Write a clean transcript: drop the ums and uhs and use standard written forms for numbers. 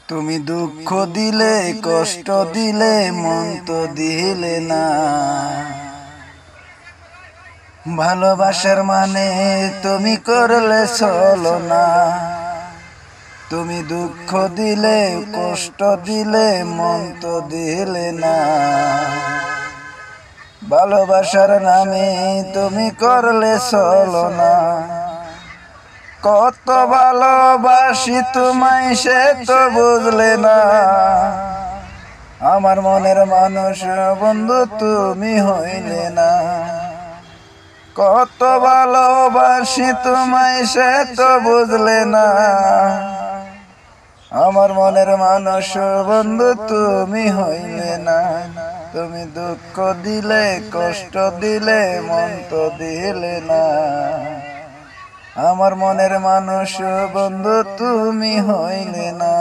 তুমি দুঃখ দিলে কষ্ট দিলে মন তো দিলে না। ভালোবাসার মানে তুমি করলে চলো না। তুমি দুঃখ দিলে কষ্ট দিলে মন তো দিলে না। ভালোবাসার নামে তুমি করলে চলো না। কত ভালোবাসি তোমায় সে তো বুঝলে না। আমার মনের মানুষ বন্ধু তুমি হইলে না। কত ভালোবাসি তোমায় সে তো বুঝলে না। আমার মনের মানুষ বন্ধু তুমি হইলে না। তুমি দুঃখ দিলে কষ্ট দিলে মন তো দিলে না। আমার মনের মানুষ বন্ধু তুমি হইলে না।